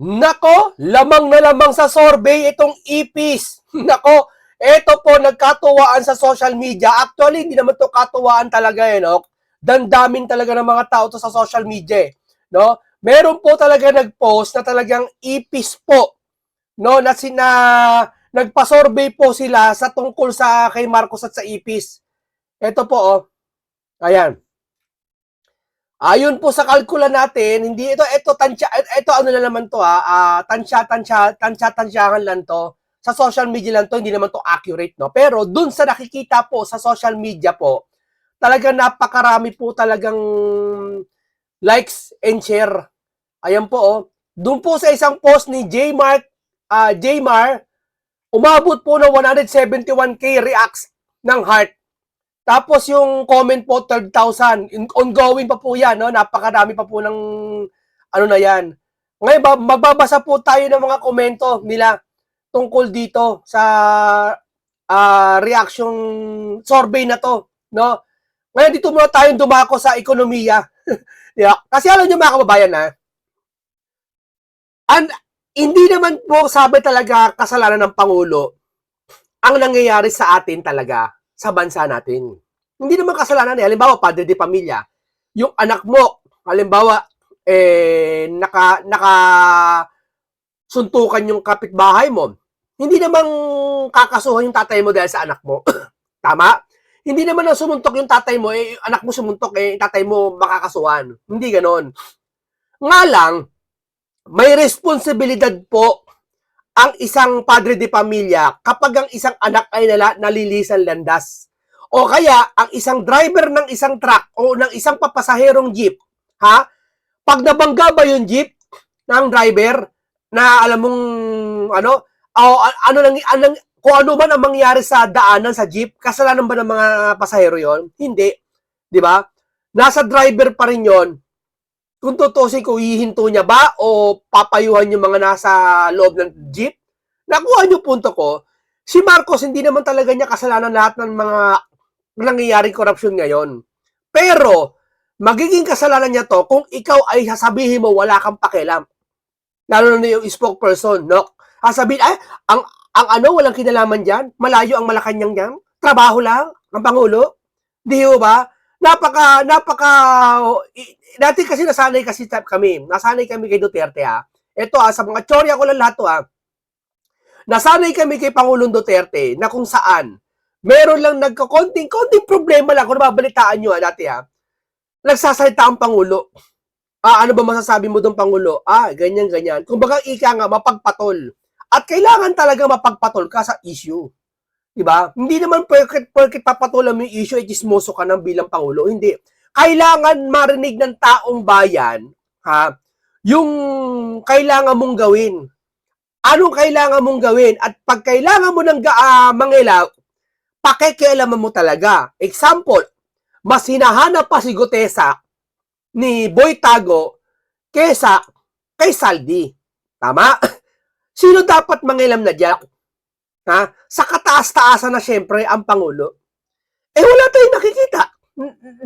Nako, lamang na lamang sa survey itong ipis. Nako, eto po nagkatuwaan sa social media. Actually, hindi naman to katuwaan talaga no. Dandamin talaga ng mga tao to sa social media, no? Meron po talaga nag-post na talagang ipis po, no, na nagpa-survey po sila sa tungkol sa kay Marcos at sa ipis. Ito po Ayan. Ayon po sa kalkula natin, hindi ito ano na naman to tansyahan lang to. Sa social media lang to, hindi naman to accurate, no. Pero dun sa nakikita po sa social media po, talagang napakarami po talagang likes and share. Ayan po Doon po sa isang post ni Jmar, umabot po ng 171k reacts ng heart. Tapos yung comment po, 3,000. Ongoing pa po yan, no? Napakarami pa po ng ano na yan. Ngayon, magbabasa po tayo ng mga komento nila tungkol dito sa reaction survey na to, no? Ngayon, dito muna tayong dumako sa ekonomiya. Yeah. Kasi alam nyo mga kababayan hindi naman po sabi talaga kasalanan ng Pangulo ang nangyayari sa atin talaga sa bansa natin. Hindi naman kasalanan halimbawa, padre de pamilya, yung anak mo, halimbawa, suntukan yung kapitbahay mo, hindi namang kakasuhan yung tatay mo dahil sa anak mo. Tama? Hindi naman na sumuntok yung tatay mo, anak mo sumuntok, tatay mo makakasuhan. Hindi ganon. Nga lang, may responsibilidad po ang isang padre de pamilya kapag ang isang anak ay nalilisan landas. O kaya, ang isang driver ng isang truck o ng isang papasaherong jeep, pag nabangga ba yung jeep ng driver na alam mong kung ano man ang mangyari sa daanan sa jeep, kasalanan ba ng mga pasahero yon? Hindi. Di ba? Nasa driver pa rin yon. Kung tutusin ko, hihinto niya ba o papayuhan yung mga nasa loob ng jeep? Nakuha niyo punto ko. Si Marcos, hindi naman talaga niya kasalanan lahat ng mga nangyayaring korupsyon ngayon. Pero, magiging kasalanan niya to kung ikaw ay sasabihin mo wala kang pakialam. Lalo na yung spokesperson, no? Sasabihin, walang kinalaman dyan? Malayo ang Malacanang dyan? Trabaho lang? Ang Pangulo? Di ba? Dati kasi nasanay kami kay Duterte Ito sa mga tsorya ko lang lahat to Nasanay kami kay Pangulong Duterte na kung saan meron lang konting problema lang kung nababalitaan nyo dati nagsasalita ang Pangulo. Ano ba masasabi mo doon, Pangulo? Ganyan. Kung baga ika nga, mapagpatol. At kailangan talaga mapagpatol ka sa issue. Diba? Hindi naman porket papatulan mo yung issue, chismoso ka ng bilang Pangulo. Hindi. Kailangan marinig ng taong bayan, yung kailangan mong gawin. Anong kailangan mong gawin? At pag kailangan mo ng mangilaw, pakikialaman mo talaga. Example, mas hinahanap pa si Gutesa ni Boy Tago kesa kay Saldi. Tama? Sino dapat mangilam na diyan? Sa kataas-taasan na syempre ang Pangulo. Wala tayong nakikita.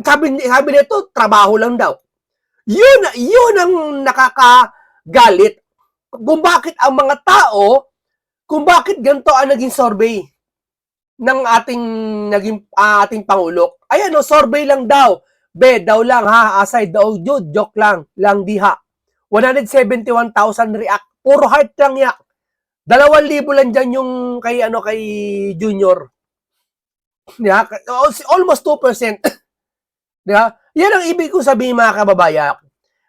Sabi nito, trabaho lang daw. Yun ang nakakagalit. Kung bakit ang mga tao, kung bakit ganito ang naging survey ng ating Pangulo. Ayan survey lang daw. Daw lang aside daw, joke lang diha. 171,000 react. Puro heart lang yak. 2,000 lang dyan yung kay Junior. Yeah, almost 2%. Yeah? Yan ang ibig kong sabihin mga kababayan.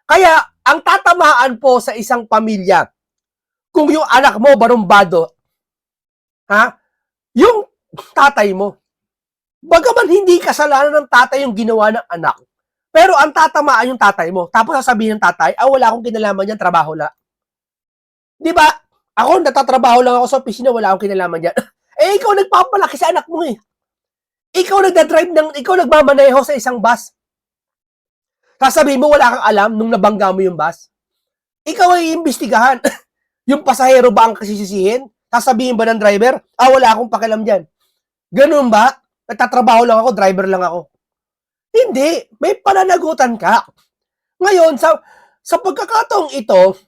Kaya, ang tatamaan po sa isang pamilya, kung yung anak mo barumbado, yung tatay mo, bagaman hindi kasalanan ng tatay yung ginawa ng anak, pero ang tatamaan yung tatay mo, tapos sasabihin ng tatay, wala akong kinalaman yan, trabaho lang. Di ba? Ako, natatrabaho lang ako sa opisina, wala akong kinalaman yan. Ikaw nagpapalaki sa anak mo Ikaw nagmamaneho sa isang bus. Sasabihin mo, wala kang alam nung nabangga mo yung bus. Ikaw ay iimbestigahan. Yung pasahero ba ang kasisisihin? Sasabihin ba ng driver, wala akong pakialam dyan. Ganun ba? Nagtatrabaho lang ako, driver lang ako. Hindi. May pananagutan ka. Ngayon, sa pagkakataong ito,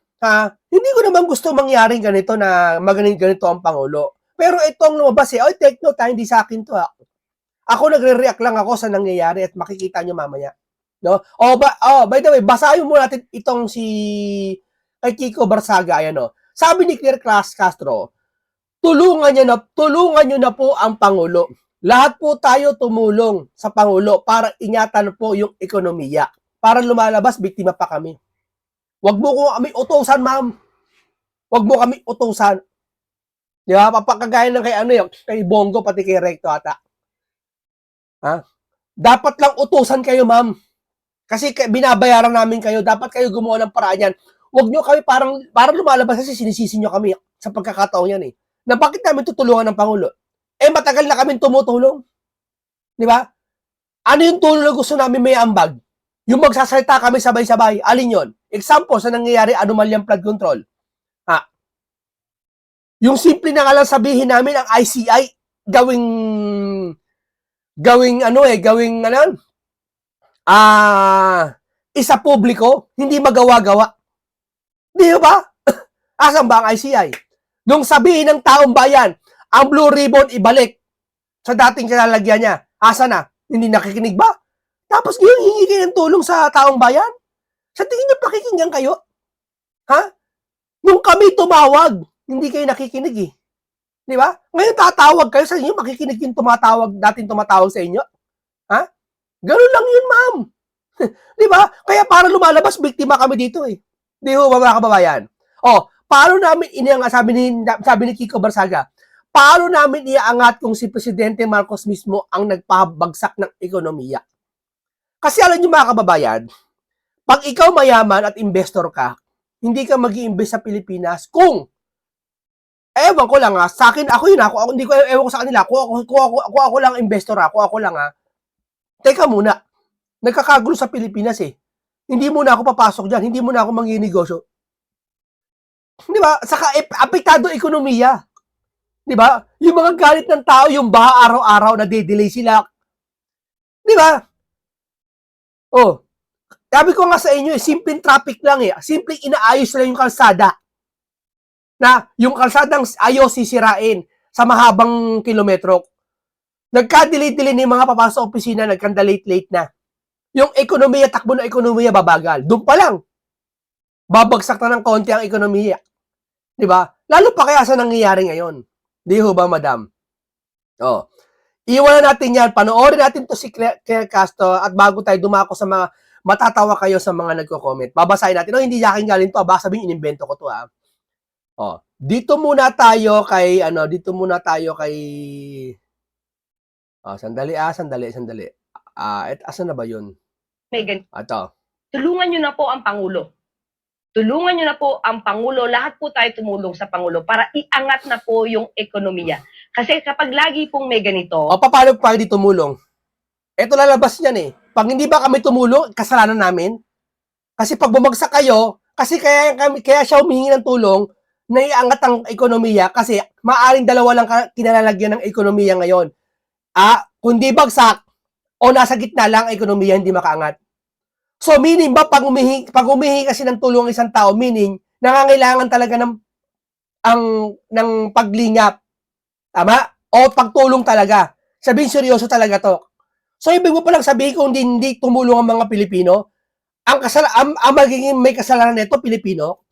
Hindi ko naman gusto mangyaring ganito na ganito ang Pangulo. Pero itong lumabas oy, take note hindi sa akin to ha. Ako nagre-react lang ako sa nangyayari at makikita nyo mamaya. No? By the way, basahin mo natin itong si kay Kiko Barsaga, ayan o. Sabi ni Claire Castro, tulungan nyo na po ang Pangulo. Lahat po tayo tumulong sa Pangulo para ingatan po yung ekonomiya. Para lumalabas, biktima pa kami. Wag mo ko kami utusan, ma'am. Wag mo kami utusan. Di ba? Papakagaya ng kay Bongo, pati kay Recto ata. Ha? Dapat lang utusan kayo, ma'am. Kasi binabayaran namin kayo. Dapat kayo gumawa ng paraan yan. Wag nyo kami parang lumalabas kasi sinisisi nyo kami sa pagkakataon yan eh. Na bakit namin tutulungan ng Pangulo? Matagal na kami tumutulong. Di ba? Ano yung tulong na gusto namin may ambag? Yung magsasalita kami sabay-sabay. Alin yon? Example sa nangyayari, anomalyang flood control. Ha? Yung simple na nga lang sabihin namin ang ICI gawing isa publiko, hindi magawa-gawa. Di ba? Asan ba ang ICI? Nung sabihin ng taong bayan, ang Blue Ribbon ibalik sa dating kalalagyan niya. Asa na? Hindi nakikinig ba? Tapos ngayon hingi kayo ng tulong sa taong bayan? Sa tingin niyo pakikinggan kayo? Ha? Nung kami tumawag, hindi kayo nakikinig eh. Di ba? Ngayon tatawag kayo sa inyo, makikinig yung dating tumatawag sa inyo. Ha? Ganun lang yun, ma'am. Di ba? Kaya para lumalabas, biktima kami dito eh. Di ba, mga kababayan? Paano namin sabi ni Kiko Barsaga, paano namin iaangat kung si Presidente Marcos mismo ang nagpabagsak ng ekonomiya? Kasi alam niyo mga kababayan, pag ikaw mayaman at investor ka, hindi ka mag-i-invest sa Pilipinas kung ewan ko lang sa akin, hindi ko ewan ko sa kanila, kung ako lang investor ako lang teka muna, nagkakagulo sa Pilipinas eh. Hindi muna ako papasok dyan, hindi muna ako manginegosyo. Di ba? Saka apektado ekonomiya. Di ba? Yung mga galit ng tao, yung baha araw-araw na delay sila. Di ba? Sabi ko nga sa inyo, simpleng traffic lang eh. Simpleng inaayos lang yung kalsada. Na yung kalsadang ayaw sisirain sa mahabang kilometro. Nagka-delay-delay ni mga papasok sa opisina, nagka-late na. Yung ekonomiya, takbo ng ekonomiya babagal. Doon pa lang. Babagsak na ng konti ang ekonomiya. Di ba? Lalo pa kaya sa nangyayari ngayon. Di ho ba, madam? Iwan na natin yan. Panoorin natin to si Claire Castro at bago tayo dumako sa mga matatawa kayo sa mga nagko-comment. Babasahin natin. Hindi aking galing to. Baka sabihin, inimbento ko to ha. Dito muna tayo kay sandali. Asan na ba yun? Ito. Tulungan nyo na po ang Pangulo. Tulungan nyo na po ang Pangulo. Lahat po tayo tumulong sa Pangulo para iangat na po yung ekonomiya. Kasi kapag lagi pong may ganito... paano pa hindi tumulong? Ito lalabas niyan eh. Pag hindi ba kami tumulong, kasalanan namin? Kasi pag bumagsak kayo, kasi kaya siya humihingi ng tulong, na iangat ang ekonomiya kasi maaring dalawa lang kinalalagyan ng ekonomiya ngayon. Kung di bagsak o nasa gitna lang ang ekonomiya, hindi makaangat. So meaning ba pag umihingi kasi ng tulong ng isang tao, meaning nangangailangan talaga ng paglingap. Tama? O pagtulong talaga. Sabihin seryoso talaga to. So ibig mo palang sabihin kung hindi tumulong ang mga Pilipino, ang magiging may kasalanan nito Pilipino?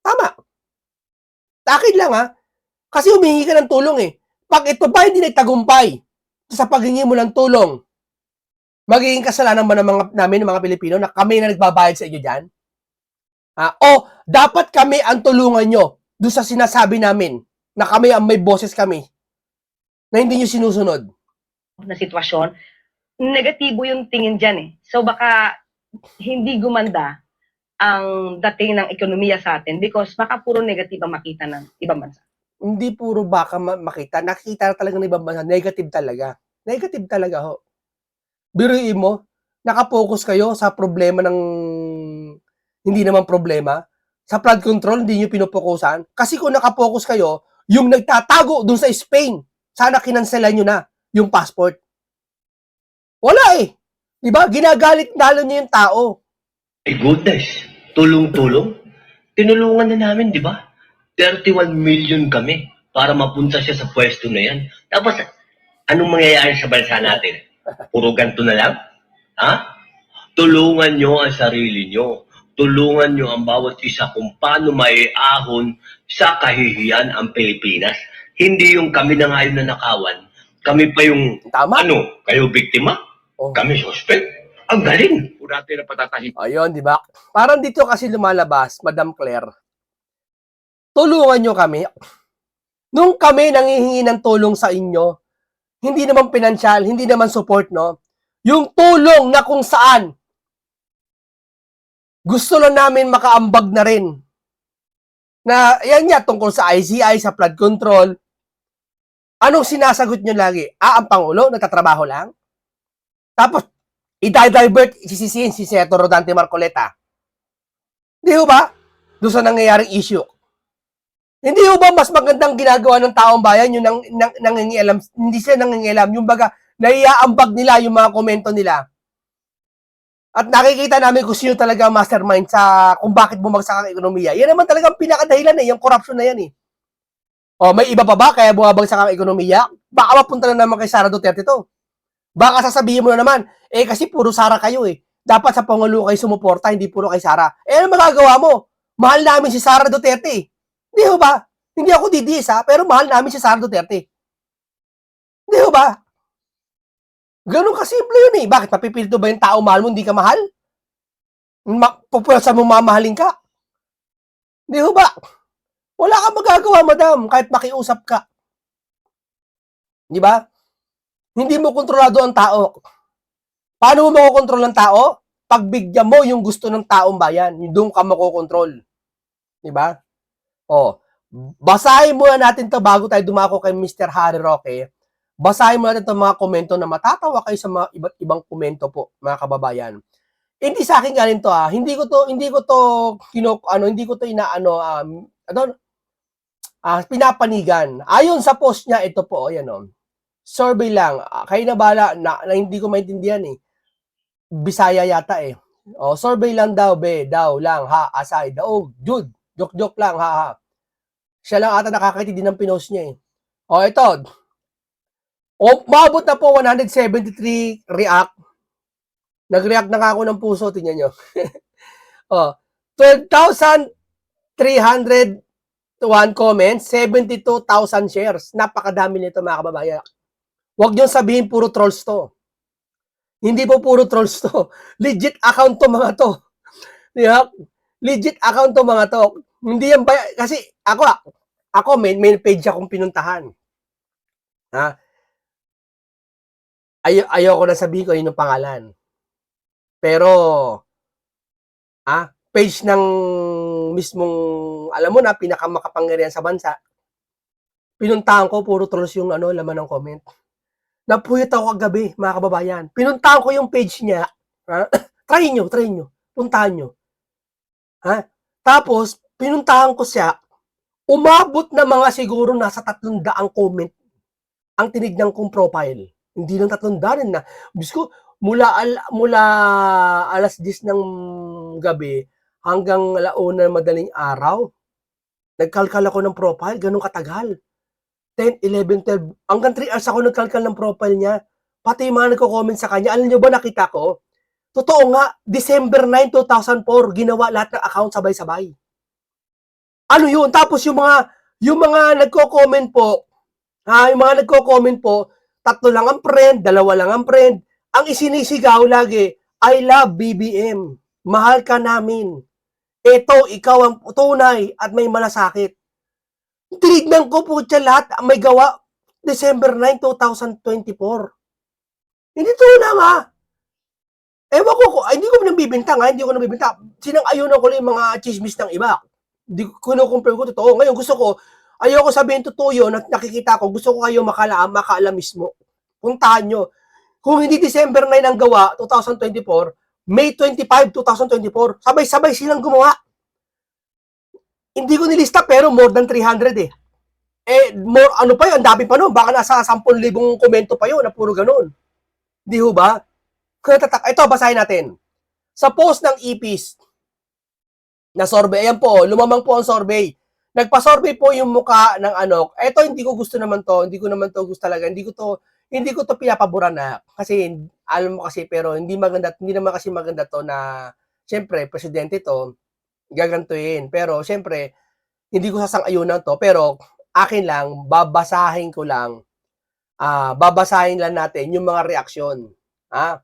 Tama. Akin lang kasi humihingi ka ng tulong eh. Pag ito ba hindi nagtagumpay sa paghingi mo ng tulong, magiging kasalanan ba namin ng mga Pilipino na kami na nagbabayad sa inyo dyan? O dapat kami ang tulungan nyo doon sa sinasabi namin na kami ang may boses kami na hindi nyo sinusunod? Na sitwasyon, negatibo yung tingin dyan eh. So baka hindi gumanda ang dating ng ekonomiya sa atin because baka puro negative ang makita ng ibang bansa. Hindi puro baka makita. Nakikita talaga ng ibang bansa. Negative talaga. Negative talaga ho. Biruin mo, nakapokus kayo sa problema ng hindi naman problema. Sa flood control, hindi nyo pinupokusan. Kasi kung nakapokus kayo, yung nagtatago dun sa Spain, sana kinanselan nyo na yung passport. Wala eh. Diba? Ginagalit lalo niyo yung tao. My goodness. Tulong-tulong? Tinulungan na namin, di ba? 31 million kami para mapunta siya sa pwesto na yan. Tapos, anong mangyayari sa bansa natin? Puro ganito na lang? Ha? Tulungan nyo ang sarili nyo. Tulungan nyo ang bawat isa kung paano maiahon sa kahihiyan ang Pilipinas. Hindi yung kami na nga yung nanakawan. Kami pa yung, Tama. kayo biktima? Oh. Kami suspect? Ang galing! Puro natin na patatahin. Ayun, di ba? Parang dito kasi lumalabas, Madam Claire, tulungan nyo kami. Nung kami nanghihingi ng tulong sa inyo, hindi naman pinansyal, hindi naman support, no? Yung tulong na kung saan, gusto lang namin makaambag na rin. Na, yan nga, tungkol sa ICI, sa flood control. Anong sinasagot nyo lagi? Ang Pangulo, nagtatrabaho lang? Tapos, i-divert, sisisihin si Senator Rodante Marcoleta. Hindi ho ba? Doon sa nangyayaring issue. Hindi ho ba mas magandang ginagawa ng taong bayan yung nangingialam, hindi sila nangingialam, yung baga, naiaambag nila yung mga komento nila. At nakikita namin kung sino talaga ang mastermind sa kung bakit bumagsak ang ekonomiya. Yan naman talagang pinakadahilan yung corruption na yan O, may iba pa ba kaya bumabagsak ang ekonomiya? Baka mapunta na naman kay Sara Duterte to. Baka sasabihin mo na naman, kasi puro Sara kayo Dapat sa Pangulo kayo sumuporta, hindi puro kay Sara. Ano magagawa mo? Mahal namin si Sara Duterte. Hindi ho ba? Hindi ako didis pero mahal namin si Sara Duterte. Hindi ho ba? Ganun kasimple yun Bakit? Mapipilto ba yung tao mahal mo, hindi ka mahal? Pupwersa mo mamahalin ka? Hindi ho ba? Wala kang magagawa, madam, kahit makiusap ka. Di ba? Hindi mo kontrolado ang tao. Paano mo makokontrol ang tao? Pagbigyan mo yung gusto ng taong bayan, doon ka makokontrol. Di ba? Basahin muna natin to bago tayo dumako kay Mr. Harry Roque. Basahin muna natin itong mga komento na matatawa kayo sa mga iba't ibang komento po, mga kababayan. Hindi sa akin galing to Hindi ko to pinapanigan. Ayon sa post niya, ito po, ayan survey lang. Kayo na bala na hindi ko maintindihan Bisaya yata survey lang daw, daw lang, asay daw, Jude, joke lang, Siya lang ata nakakaintindi ng pinost niya ito. Maabot na po 173 react. Nag-react na ako ng puso, tingnan nyo. 12,301 comments, 72,000 shares. Napakadami nito, mga kababayan. Huwag nyo sabihin puro trolls to. Hindi po puro trolls to. Legit account to mga to. Yeah? Legit account to mga to. Hindi yan ba, kasi ako may page akong pinuntahan. Ayoko na sabihin ko yun yung pangalan. Pero, page ng mismong, alam mo na, pinakamakapangyarihan sa bansa. Pinuntahan ko, puro trolls yung laman ng comment. Napuyot ako kagabi, mga kababayan. Pinuntahan ko yung page niya. Try nyo. Puntahan nyo. Tapos, pinuntahan ko siya. Umabot na mga siguro nasa 300 comment ang tinignan kong profile. Hindi lang 300 na. Bisko, mula alas 10 ng gabi hanggang 1:00 madaling araw, nagkalkal ako ng profile, ganun katagal. 10, 11, 12, hanggang 3 hours ako nagkalkal ng profile niya. Pati yung mga nagko-comment sa kanya. Alam niyo ba, nakita ko? Totoo nga, December 9, 2004, ginawa lahat ng account sabay-sabay. Ano yun? Tapos yung mga nagko-comment po, yung mga nagko-comment po, 3 lang ang friend, 2 lang ang friend. Ang isinisigaw lagi, I love BBM. Mahal ka namin. Ito, ikaw ang tunay at may malasakit. Tinignan ko po siya lahat, may gawa, December 9, 2024. Hindi to lang Ewan ko, hindi ko nabibintang Sinang-ayunan ko lang yung mga chismis ng iba. Hindi ko kinukumpare ko totoo. Ngayon gusto ko, ayoko sabihin totoo yun, nakikita ko, gusto ko kayo makaalam mismo. Puntahan nyo. Kung hindi December 9 ang gawa, 2024, May 25, 2024, sabay-sabay silang gumawa. Hindi ko nilista pero more than 300 more, pa yun, ang dami pa nun. Baka nasa 10,000 komento pa yun na puro ganun. Di ho ba? Ito, basahin natin. Sa post ng EPs, na survey. Ayan po, lumamang po ang survey. Nagpa-survey po yung mukha ng ano. Ito hindi ko gusto naman to, hindi ko naman to gusto talaga. Hindi ko to pinapaboran na kasi alam mo kasi pero hindi maganda, hindi naman kasi maganda to na syempre presidente to gagantuin. Pero syempre hindi ko sasang-ayunan to pero akin lang babasahin lang natin yung mga reaksyon. Ha?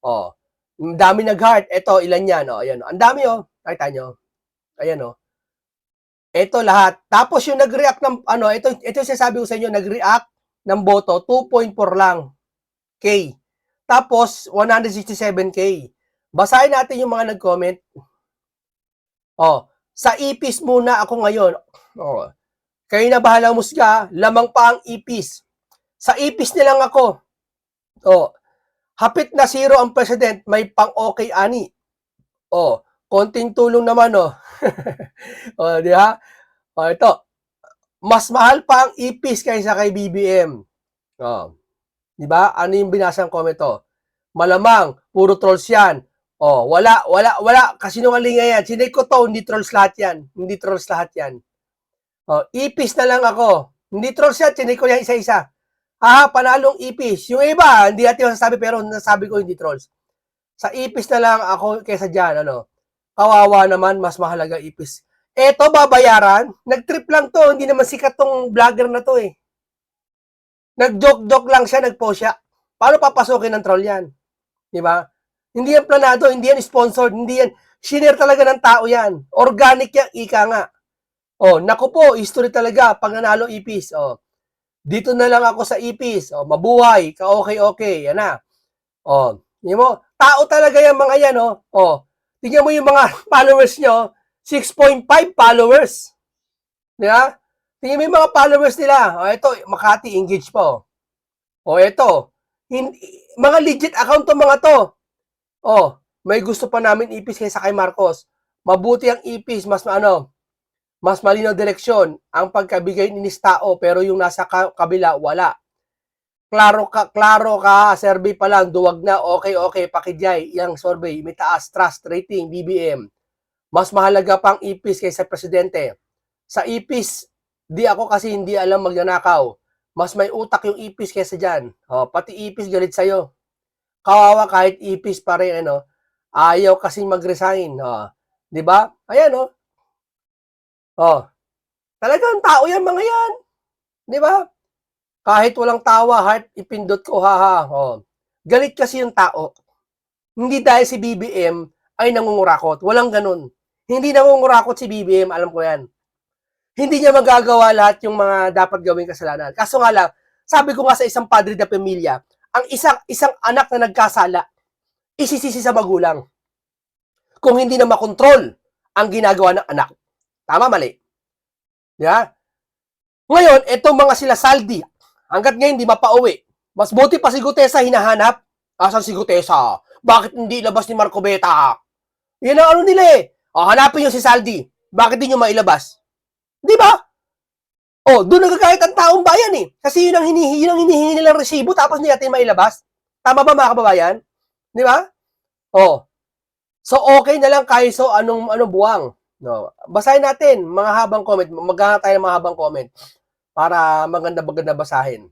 Oh. Ang dami nag-heart. Ito, ilan yan? Oh, ayan. Ang dami, oh. Nakita nyo? Ayan, oh. Ito lahat. Tapos yung nag-react ng, ito sinasabi ko sa inyo, nag-react ng boto, 2.4 lang. K. Tapos, 167K. Basahin natin yung mga nag-comment. Oh, sa ipis muna ako ngayon. Oh, kayo na bahala musga, lamang pa ang ipis. Sa ipis nilang ako. Oh, hapit na zero ang president, may pang-okay ani. Oh, konting tulong naman, oh. Oh, di ba? Oh, ito. Mas mahal pa ang ipis kaysa kay BBM. Oh, di ba? Ano yung binasang comment to? Malamang, puro trolls yan. Oh, wala. Kasinungalingan yan. Sinay ko to, hindi trolls lahat yan. Hindi trolls lahat yan. Oh, ipis na lang ako. Hindi trolls yan, sinay ko yan isa-isa. Panalong ipis. Yung iba, hindi natin masasabi pero nasabi ko hindi trolls. Sa ipis na lang ako kaysa dyan, kawawa naman, mas mahalaga ipis. Eto, babayaran. Nag-trip lang to. Hindi naman sikat tong vlogger na to eh. Nag-joke-joke lang siya, nag-post siya. Paano papasukin ng troll yan? Di ba? Hindi yan planado, hindi yan sponsored, hindi yan, shinare talaga ng tao yan. Organic yan, ika nga. Oh, naku po, history talaga, pag nanalo ipis. Oh, dito na lang ako sa ipis. Oh, mabuhay, ka-okay-okay, yan na. Oh, yun mo, tao talaga yan mga yan, oh. Oh, tingnan mo yung mga followers nyo, 6.5 followers. Di ba? Tingnan mo yung mga followers nila. Oh, ito, Makati, engage po. Oh, ito, mga legit account to mga to. Oh, may gusto pa namin ipis kaysa kay Marcos. Mabuti ang ipis, mas malinaw direksyon. Ang pagkabigay ni tao, pero yung nasa kabila, wala. Klaro ka, survey pa lang, duwag na, okay, pakijay, yung survey, may taas, trust, rating, BBM. Mas mahalaga pang ipis kaysa presidente. Sa ipis, di ako kasi hindi alam magnanakaw. Mas may utak yung ipis kaysa dyan. Oh, pati ipis galit sa'yo. Kawawa kahit ipis pa rin, ayaw kasing mag-resign. Oh, di ba? Ayan, oh. Oh, talagang tao yan, mga yan. Di ba? Kahit walang tawa, heart, ipindot ko, haha. Oh. Galit kasi yung tao. Hindi dahil si BBM ay nangungurakot. Walang ganun. Hindi nangungurakot si BBM, alam ko yan. Hindi niya magagawa lahat yung mga dapat gawing kasalanan. Kaso nga lang, sabi ko nga sa isang padre de pamilya, ang isang anak na nagkasala, isisisi sa magulang. Kung hindi na makontrol ang ginagawa ng anak. Tama, mali. Yeah? Ngayon, itong mga sila Saldi, hanggat ngayon di mapauwi. Mas buti pa si Gutesa hinahanap. Asan si Gutesa? Bakit hindi labas ni Marco Beta? Yan ang ano nila eh. Hanapin nyo si Saldi. Bakit di nyo mailabas? Di ba? Doon nagkakahit ang taong bayan eh. Kasi yun ang hinihingi nilang resibo tapos hindi natin mailabas. Tama ba mga kababayan? Di ba? So okay na lang kahit anong buwang. No. Basahin natin mga habang comment. Magkakaroon tayo ng mga habang comment para maganda basahin.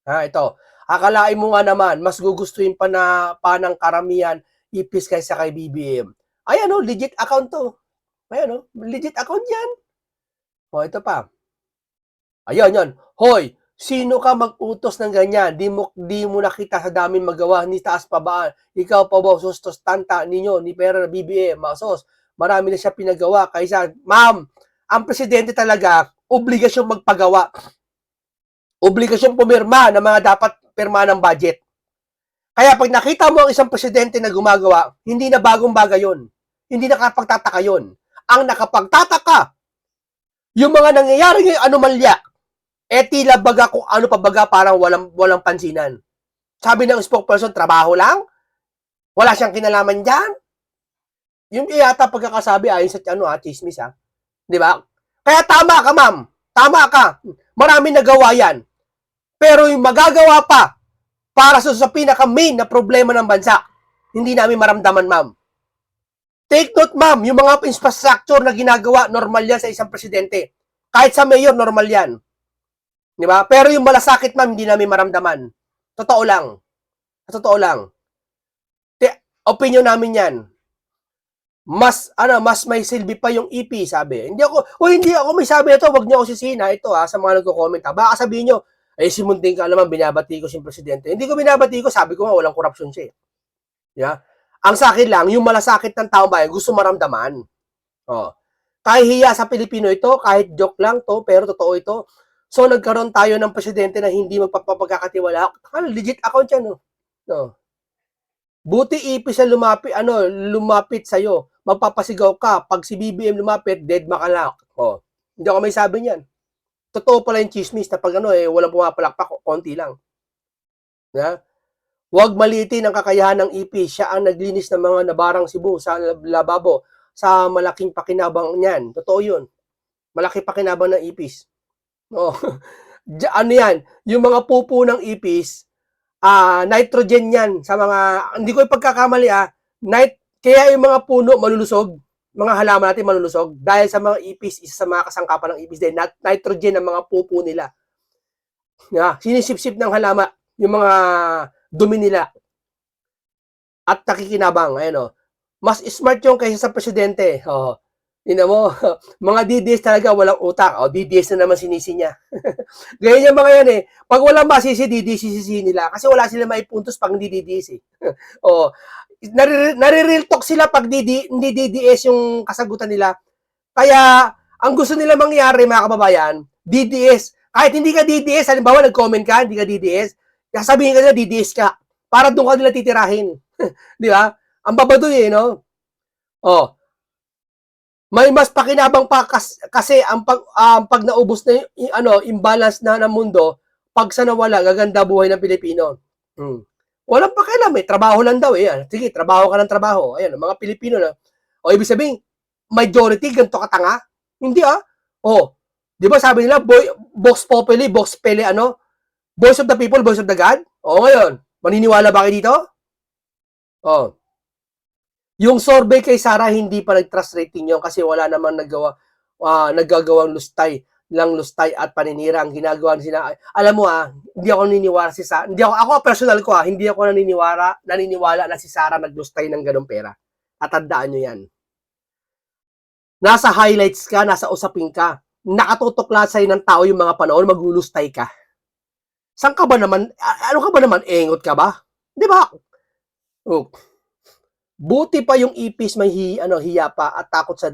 Ito. Akalain mo nga naman, mas gugustuhin pa ng karamihan ipis kaysa kay BBM. Ayan legit account to. Ayan legit account yan. Ito pa. Ayan, yan. Hoy, sino ka mag-utos ng ganyan? Di mo nakita sa daming magawa, ni taas pa ba? Ikaw pa ba, sustos tanta ninyo, ni Pera BBM, masos. Marami na siya pinagawa. Kaysa, ma'am, ang presidente talaga, obligasyon magpagawa. Obligasyon pumirma ng mga dapat pirma ng budget. Kaya pag nakita mo ang isang presidente na gumagawa, hindi na bagong bagay yun. Hindi nakapagtataka yun. Ang nakapagtataka, yung mga nangyayari ngayong anomalya, tila baga kung ano pa baga parang walang pansinan. Sabi ng spokesperson, trabaho lang? Wala siyang kinalaman dyan? Yun yata pagkakasabi ayon sa chismis ha. Di ba? Kaya tama ka ma'am. Tama ka. Marami nagawa yan. Pero yung magagawa pa para sa pinaka main na problema ng bansa, hindi namin maramdaman ma'am. Take note, ma'am, yung mga infrastructure na ginagawa, normal yan sa isang presidente. Kahit sa mayor, normal yan. Di ba? Pero yung malasakit, ma'am, hindi namin maramdaman. Totoo lang. Totoo lang. Opinion namin yan. Mas may silbi pa yung EP, sabi. Hindi ako may sabi ito, wag niyo ako sisihin, ito sa mga nagko-comment, baka sabihin niyo, si Munting ka naman, binabati ko si presidente. Hindi ko binabati ko, sabi ko nga, walang korupsyon siya. Yeah? Ang sa akin lang, yung malasakit ng taong bayan, gusto maramdaman. Kahit hiya sa Pilipino ito, kahit joke lang to, pero totoo ito. So, nagkaroon tayo ng presidente na hindi magpapagkakatiwala. Legit account yan, no? Buti ipis siya lumapit sa'yo. Magpapasigaw ka. Pag si BBM lumapit, dead makalak. Hindi ako may sabi niyan. Totoo pala yung chismis na pag walang pumapalakpak, konti lang. Huwag maliitin ang kakayahan ng ipis. Siya ang naglinis ng mga nabarang Cebu sa lababo sa malaking pakinabang niyan. Totoo yun. Malaki pakinabang ng ipis. Yan? Yung mga pupo ng ipis, nitrogen yan sa mga, hindi ko ipagkakamali kaya yung mga puno malulusog, mga halaman natin malulusog, dahil sa mga ipis, isa sa mga kasangkapan ng ipis din, nitrogen ang mga pupo nila. Sinisip-sip ng halaman, yung mga dumi nila. At nakikinabang, mas smart yung kaysa sa presidente. Mo, mga DDS talaga walang utak. DDS na naman sinisi niya. Ganyan yung mga yan Pag walang masisi, DDS sisisi nila. Kasi wala sila maipuntos pag hindi DDS nare-real talk sila pag hindi DDS yung kasagutan nila. Kaya, ang gusto nila mangyari, mga kababayan, DDS. Kahit hindi ka DDS, halimbawa nag-comment ka, hindi ka DDS, sabihin ka na DDS ka. Para doon ka nila titirahin. Di ba? Ang babadoy no? May mas pakinabang pa kasi ang pag naubos na imbalance na ng mundo, pag sa nawala, gaganda buhay ng Pilipino. Walang pakialam trabaho lang daw Sige, trabaho ka ng trabaho. Ayan, mga Pilipino na. Ibig sabihin, majority ganito katanga? Hindi di ba sabi nila, Vox Populi, Vox Pele, voice of the people, voice of the God? Ngayon, maniniwala ba kayo dito? Yung survey kay Sara, hindi pa nag-trust rating yun kasi wala namang nagagawang lustay at paninira ang ginagawa sila. Alam mo hindi ako naniniwala si Sara. Ako personal ko hindi ako naniniwala na si Sara naglustay ng ganung pera. Tatandaan nyo yan. Nasa highlights ka, nasa usapin ka. Nakatutok lahat sa'yo ng tao yung mga panahon, maglulustay ka. Saan ka ba naman? Ano ka ba naman? Engot ka ba? Di ba? Buti pa yung ipis may hiya pa at takot sa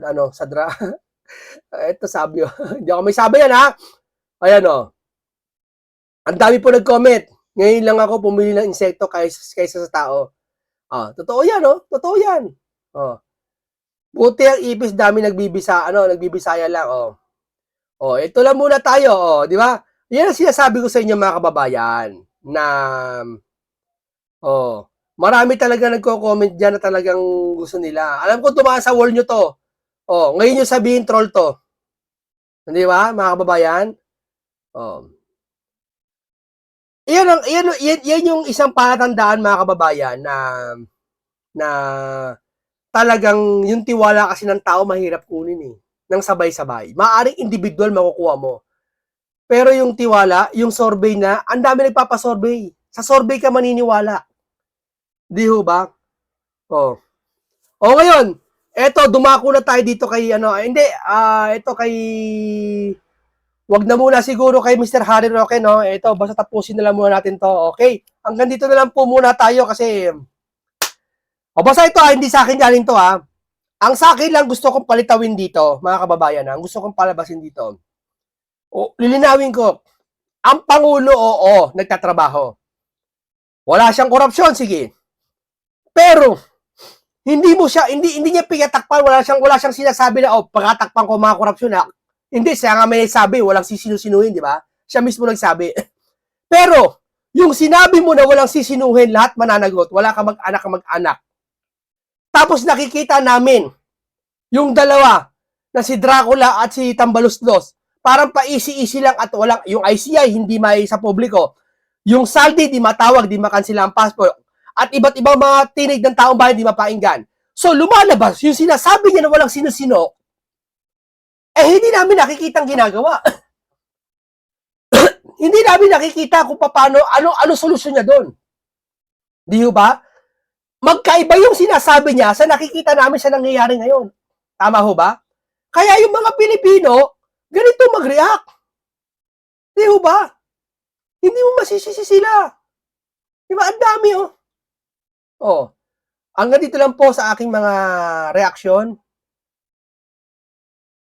ito sabi hindi ako may sabi yan ayan ang dami po nag-comment. Ngayon lang ako pumili ng insekto kaysa sa tao. Totoo yan totoo yan. Buti ang ipis dami nagbibisaya lang ito lang muna tayo di ba? Yan ang sinasabi ko sa inyo mga kababayan na marami talaga nagko-comment dyan na talagang gusto nila. Alam ko tumaan sa wall nyo to. Ngayon yung sabihin troll to. Hindi ba, mga kababayan? Yan yung isang palatandaan, mga kababayan, na talagang yung tiwala kasi ng tao mahirap kunin ng sabay-sabay. Maaring individual makukuha mo. Pero yung tiwala, yung survey ang dami nagpapasurvey. Sa survey ka maniniwala. Di ho ba? Ngayon, eto, dumako na tayo dito kay, ito kay, wag na muna siguro kay Mr. Harry Roque, Ito, basta tapusin na lang muna natin to, okay? Hanggang dito na lang po muna tayo kasi, basta ito hindi sa akin galing to, Ang sa akin lang gusto kong palitawin dito, mga kababayan, ang gusto kong palabasin dito. Lilinawin ko, ang Pangulo, nagtatrabaho. Wala siyang korupsyon, sige. Pero hindi niya pinatakpan, wala siyang sinasabi na pagkatakpan ko mga korupsyon Hindi, siya nga may sabi, walang sisinusinuhin, di ba? Siya mismo nagsabi. Pero yung sinabi mo na walang sisinuhin, lahat mananagot, wala ka mag-anak. Tapos nakikita namin yung dalawa na si Dracula at si Tambaluslos. Parang pa-easy-easy lang at walang yung ICI hindi may sa publiko. Yung saldi di matawag, di makansila ang passport. At iba't ibang mga tinig ng taong bayan di mapainggan. So, lumalabas, yung sinasabi niya na walang sino-sino, hindi namin nakikita ang ginagawa. Hindi namin nakikita kung paano, ano solusyon niya doon. Di ba? Magkaiba yung sinasabi niya sa nakikita namin sa nangyayari ngayon. Tama ho ba? Kaya yung mga Pilipino, ganito mag-react. Di ba? Hindi mo masisisi sila. Di ba? Ang dami, oh. Oh. Hanggang dito lang po sa aking mga reaksyon.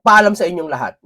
Paalam sa inyong lahat.